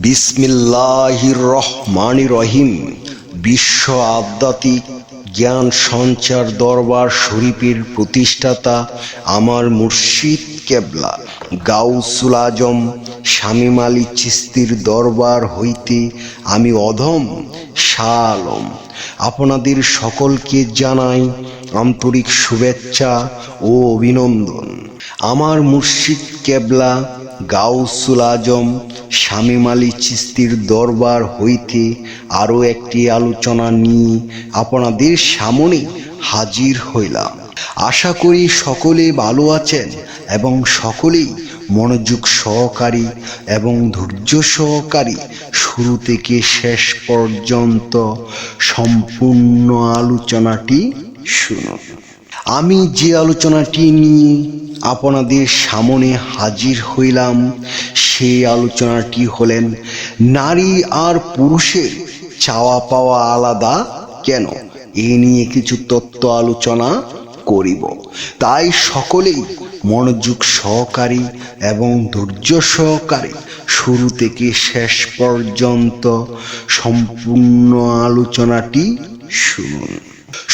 বিসমিল্লাহির রহমানির রহিম। বিশ্ব আধ্যাত্মিক জ্ঞান সঞ্চার দরবার শরীফের প্রতিষ্ঠাতা আমার মুর্শিদ কেবলা গাউসুল আজম শামীম আলী চিশতির দরবার হইতে আমি অধম শাহ আলম আপনাদের সকলকে জানাই আন্তরিক শুভেচ্ছা ও অভিনন্দন। আমার মুর্শিদ কেবলা গাউসুল আজম শামীম আলী চিশতির দরবার হইতে আরও একটি আলোচনা নিয়ে আপনাদের সামনে হাজির হইলাম। আশা করি সকলে ভালো আছেন এবং সকলেই মনোযোগ সহকারী এবং ধৈর্য সহকারী শুরু থেকে শেষ পর্যন্ত সম্পূর্ণ আলোচনাটি শুনুন। আমি যে আলোচনাটি নিয়ে আপনাদের সামনে হাজির হইলাম সেই আলোচনাটি হলেন নারী আর পুরুষের চাওয়া পাওয়া আলাদা কেন। এ নিয়ে কিছু তত্ত্ব আলোচনা করিব, তাই সকলেই মনোযোগ সহকারী এবং ধৈর্য সহকারে শুরু থেকে শেষ পর্যন্ত সম্পূর্ণ আলোচনাটি শুনুন।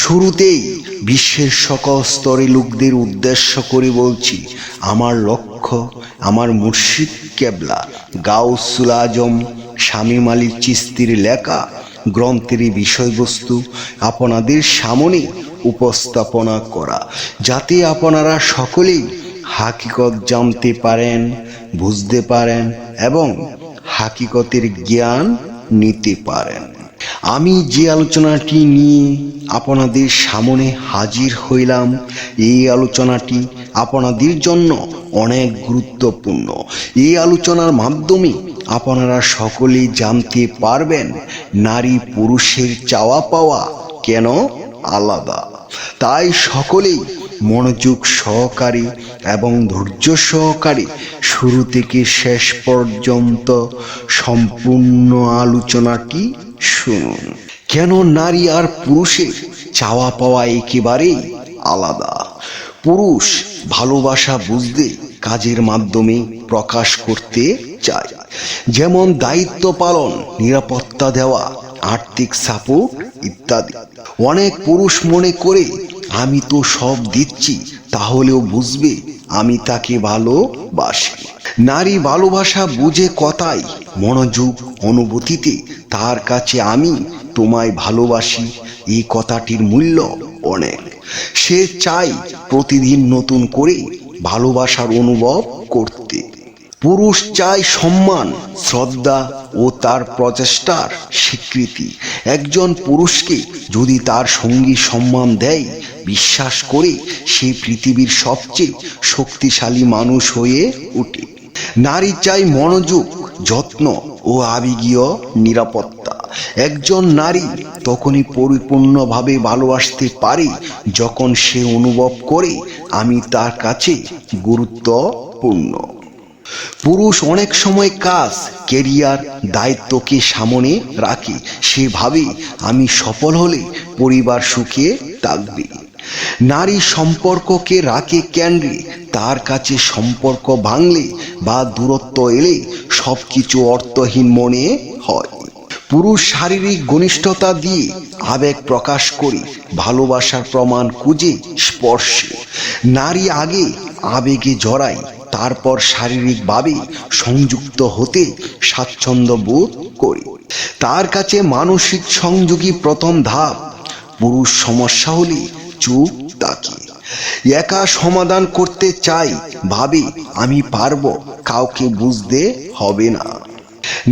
শুরুতেই বিশ্বের সকল স্তরে লোকদের উদ্দেশ্য করে বলছি, আমার লক্ষ্য আমার মুর্শিদ কেবলা গাউসুল আজম শামীম আলী চিশতির লেখা গ্রন্থের বিষয়বস্তু আপনাদের সামনে উপস্থাপনা করা, যাতে আপনারা সকলেই হাকিকত জানতে পারেন, বুঝতে পারেন এবং হাকিকতের জ্ঞান নিতে পারেন। আমি যে আলোচনাটি নিয়ে আপনাদের সামনে হাজির হইলাম, এই আলোচনাটি আপনাদের জন্য অনেক গুরুত্বপূর্ণ। এই আলোচনার মাধ্যমে আপনারা সকলেই জানতে পারবেন নারী পুরুষের চাওয়া পাওয়া কেন আলাদা। তাই সকলেই মনোযোগ সহকারী এবং ধৈর্য সহকারে শুরু থেকে শেষ পর্যন্ত সম্পূর্ণ আলোচনাটি শুনুন। কেন নারী আর পুরুষের চাওয়া পাওয়া একেবারেই আলাদা। পুরুষ ভালোবাসা বুঝতে কাজের মাধ্যমে প্রকাশ করতে চায়, যেমন দায়িত্ব পালন, নিরাপত্তা দেওয়া, আর্থিক সাপোর্ট ইত্যাদি। অনেক পুরুষ মনে করে আমি তো সব দিচ্ছি, তাহলেও বুঝবে আমি তাকে ভালোবাসি। নারী ভালোবাসা বুঝে কথায়, মনোযোগ, অনুভূতিতে। তার কাছে আমি তোমায় ভালোবাসি এই কথাটির মূল্য অনেক। সে চায় প্রতিদিন নতুন করে ভালোবাসার অনুভব করতে। পুরুষ চায় সম্মান, শ্রদ্ধা ও তার প্রচেষ্টার স্বীকৃতি। একজন পুরুষকে যদি তার সঙ্গী সম্মান দেয়, বিশ্বাস করে, সে পৃথিবীর সবচেয়ে শক্তিশালী মানুষ হয়ে ওঠে। নারী চায় মনোযোগ, যত্ন ও আবেগীয় নিরাপত্তা। একজন নারী তখনই পরিপূর্ণভাবে ভালোবাসতে পারে যখন সে অনুভব করে আমি তার কাছে গুরুত্বপূর্ণ। পুরুষ অনেক সময় কাজ, ক্যারিয়ার, দায়িত্বকে সামনে রাখে। সে ভাবে আমি সফল হলে পরিবার সুখে থাকবে। নারী সম্পর্ককে রাখে কেন্দ্রে। তার কাছে সম্পর্ক ভাঙলে বা দূরত্ব এলে সবকিছু অর্থহীন মনে হয়। পুরুষ শারীরিক ঘনিষ্ঠতা দিয়ে আবেগ প্রকাশ করে, ভালোবাসার প্রমাণ খুঁজে স্পর্শে। নারী আগে আবেগে জড়ায়, তারপর শারীরিকভাবে সংযুক্ত হতে স্বাচ্ছন্দ্য বোধ করে। তার কাছে মানসিক সংযোগই প্রথম ধাপ। পুরুষ সমস্যা হলে চুপ থাকে, একা সমাধান করতে চাই, ভাবে আমি পারবো, কাউকে বুঝতে হবে না।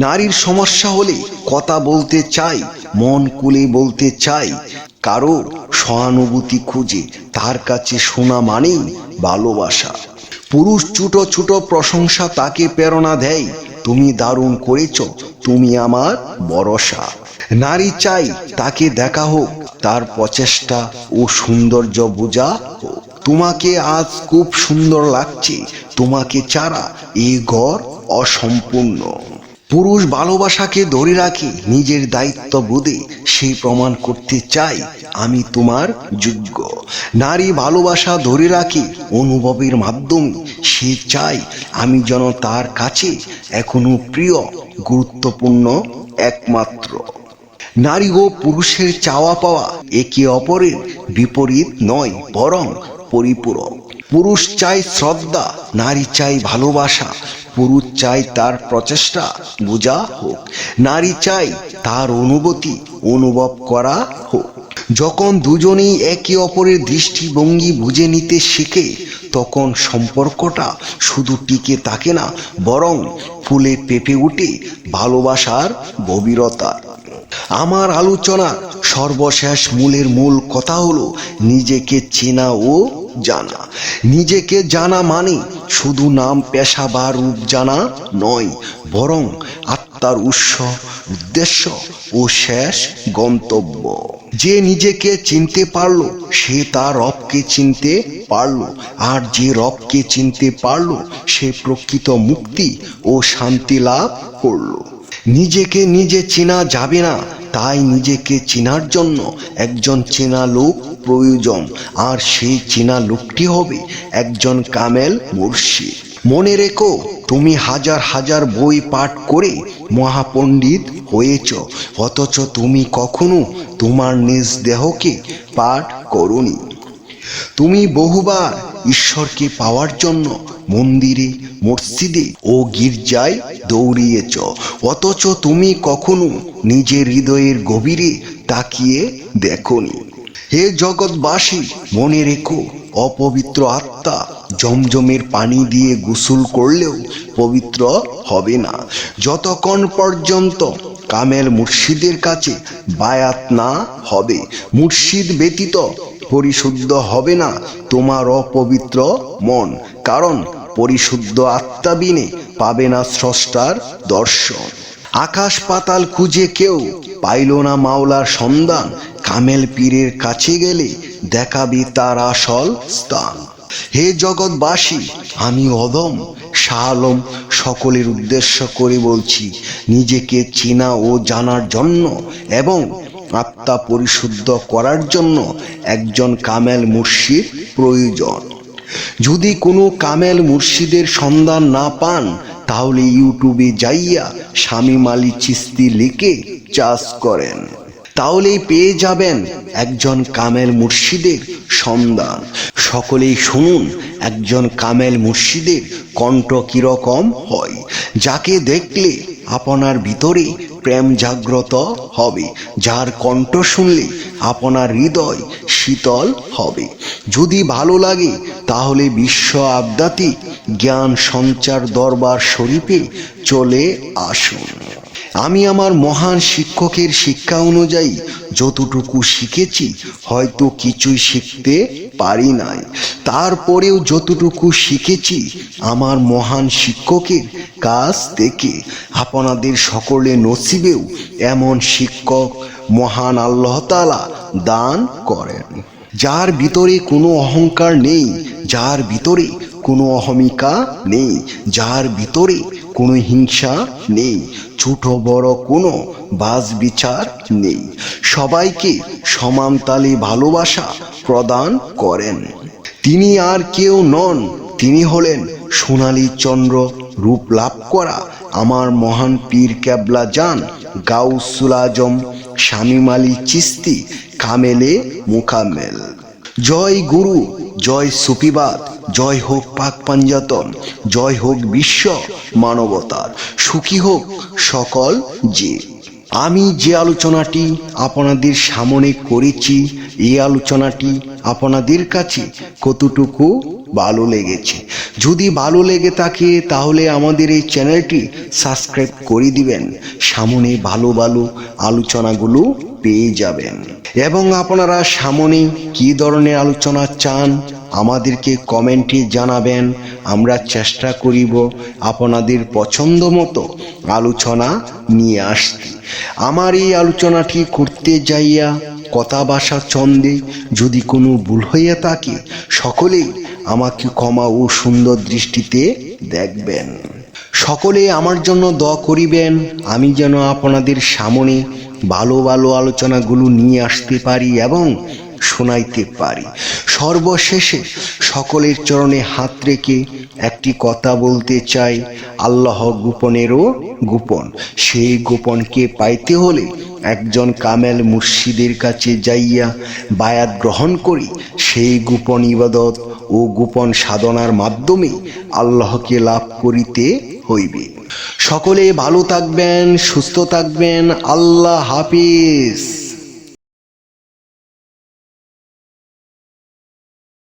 নারীর সমস্যা হলে কথা বলতে চাই, মন খুলে বলতে চাই, কারোর সহানুভূতি খুঁজে। তার কাছে শোনা মানেই ভালোবাসা। পুরুষ ছোট ছোট প্রশংসা তাকে প্রেরণা দেয়, তুমি দারুণ করেছ, তুমি আমার ভরসা। নারী চাই তাকে দেখা হোক, তার প্রচেষ্টা ও সৌন্দর্য বোঝা হোক। তোমাকে আজ খুব সুন্দর লাগছে, তোমাকে ছাড়া এই ঘর অসম্পূর্ণ। পুরুষ ভালোবাসাকে ধরে রাখে নিজের দায়িত্ব বোধে। সে প্রমাণ করতে চায় আমি তোমার যোগ্য। নারী ভালোবাসা ধরে রাখে অনুভবের মাধ্যমে। সে চায় আমি যেন তার কাছে এখনো প্রিয়, গুরুত্বপূর্ণ একমাত্র। নারী ও পুরুষের চাওয়া পাওয়া একে অপরের বিপরীত নয়, বরং পরিপূরক। পুরুষ চায় শ্রদ্ধা, নারী চায় ভালোবাসা। পুরুষ চায় তার প্রচেষ্টা বোঝা হোক, নারী চায় তার অনুভূতি অনুভব করা হোক। যখন দুজনেই একে অপরের দৃষ্টিভঙ্গি বুঝে নিতে শেখে, তখন সম্পর্কটা শুধু টিকে থাকে না, বরং ফুলে পেঁপে ওঠে ভালোবাসার গভীরতা। আমার আলোচনার সর্বশেষ মূল কথা হলো নিজেকে চেনা ও জানা। নিজেকে জানা মানে শুধু নাম, পেশা বা রূপ জানা নয়, বরং আত্মার উৎস, উদ্দেশ্য ও শেষ গন্তব্য। যে নিজেকে চিনতে পারলো সে তার রবকে চিনতে পারলো, আর যে রবকে চিনতে পারলো সে প্রকৃত মুক্তি ও শান্তি লাভ করলো। নিজেকে নিজে চেনা যাবে না, তাই নিজেকে চেনার জন্য একজন চেনা লোক প্রয়োজন, আর সেই চেনা লোকটি হবে একজন কামেল মুর্শিদ। মনে রেখো, তুমি হাজার হাজার বই পাঠ করে মহাপণ্ডিত হয়েছ, অথচ তুমি কখনো তোমার নিজ দেহকে পাঠ করোনি। তুমি বহুবার ঈশ্বরকে পাওয়ার জন্য মন্দিরে, মসজিদে ও গির্জায় দৌড়িয়েছ, অথচ তুমি কখনো নিজের হৃদয়ের গভীরে তাকিয়ে দেখোনি। হে জগৎবাসী, মনে রেখো, অপবিত্র আত্মা জমজমের পানি দিয়ে গোসল করলেও পবিত্র হবে না, যতক্ষণ পর্যন্ত কামেল মুর্শিদের কাছে বায়াত না হবে। মুর্শিদ ব্যতীত পরিশুদ্ধ হবে না তোমার অপবিত্র মন, কারণ পরিশুদ্ধ আত্মা বিনে পাবে না স্রষ্টার দর্শন। আকাশ পাতাল খুঁজে কেউ পাইল না মাওলার সন্ধান, কামেল পীরের কাছে গেলে দেখাবি তার আসল স্থান। হে জগৎবাসী, আমি অদম শাহ আলম সকলের উদ্দেশ্য করে বলছি, নিজেকে চেনা ও জানার জন্য এবং আত্মা পরিশুদ্ধ করার জন্য একজন কামেল মুর্শিদ প্রয়োজন। যদি কোনো কামেল মুর্শিদের সন্ধান না পান, তাহলে ইউটিউবে যাইয়া শামীম আলী চিশতি লিখে চার্জ করেন, তাহলেই পেয়ে যাবেন একজন কামেল মুর্শিদের সন্ধান। সকলেই শুনুন একজন কামেল মুর্শিদের কণ্ঠ কিরকম হয়, যাকে দেখলে আপনার ভিতরে প্রেম জাগ্রত হবে, যার কণ্ঠ শুনলে আপনার হৃদয় শীতল হবে। যদি ভালো লাগে তাহলে বিশ্ব আধ্যাত্মিক জ্ঞান সঞ্চার দরবার শরীফে চলে আসুন। আমি আমার মহান শিক্ষকের শিক্ষা অনুযায়ী যতটুকু শিখেছি, হয়তো কিছুই শিখতে পারি নাই, তারপরেও যতটুকু শিখেছি আমার মহান শিক্ষকের কাছ থেকে। আপনাদের সকলের নসিবেও এমন শিক্ষক মহান আল্লাহ তাআলা দান করেন, যার ভিতরে কোনো অহংকার নেই, যার ভিতরে কোনো অহমিকা নেই, যার ভিতরে কোনো হিংসা নেই, ছোট বড় কোনো বাজ বিচার নেই, সবাইকে সমান তালে ভালোবাসা প্রদান করেন। তিনি আর কেউ নন, তিনি হলেন সোনালী চন্দ্র রূপ লাভ করা আমার মহান পীর কেবলা জান গাউসুল আজম শামীম আলী চিশতি কামেলে মুকাম্মেল। জয় গুরু, জয় সুফিবাদ, জয় হোক পাক পাঞ্জাতন, জয় হোক বিশ্ব মানবতার, সুখী হোক সকল জীব। আমি যে আলোচনাটি আপনাদের সামনে করেছি, এই আলোচনাটি আপনাদের কাছে কতটুকু ভালো লেগেছে? যদি ভালো লেগে থাকে তাহলে আমাদের এই চ্যানেলটি সাবস্ক্রাইব করে দিবেন, সামনে ভালো ভালো আলোচনাগুলো পেয়ে যাবেন। এবং আপনারা সামনে কী ধরনের আলোচনা চান আমাদেরকে কমেন্টে জানাবেন, আমরা চেষ্টা করিব আপনাদের পছন্দ মতো আলোচনা নিয়ে আসতে। আমার এই আলোচনাটি করতে যাইয়া কথা ভাষা ছন্দে যদি কোনো ভুল হইয়া থাকে, সকলেই আমাকে ক্ষমা ও সুন্দর দৃষ্টিতে দেখবেন। সকলে আমার জন্য দোয়া করিবেন, আমি যেন আপনাদের সামনে ভালো ভালো আলোচনাগুলো নিয়ে আসতে পারি এবং শোনাইতে পারি। সর্বশেষে সকলের চরণে হাত রেখে একটি কথা বলতে চাই, আল্লাহ গোপনেরও গোপন। সেই গোপনকে পাইতে হলে একজন কামেল মুর্শিদের কাছে যাইয়া বায়াত গ্রহণ করি। সেই গোপন ইবাদত ও গোপন সাধনার মাধ্যমে আল্লাহকে লাভ করিতে হইবে। সকলে ভালো থাকবেন, সুস্থ থাকবেন। আল্লাহ হাফিজ।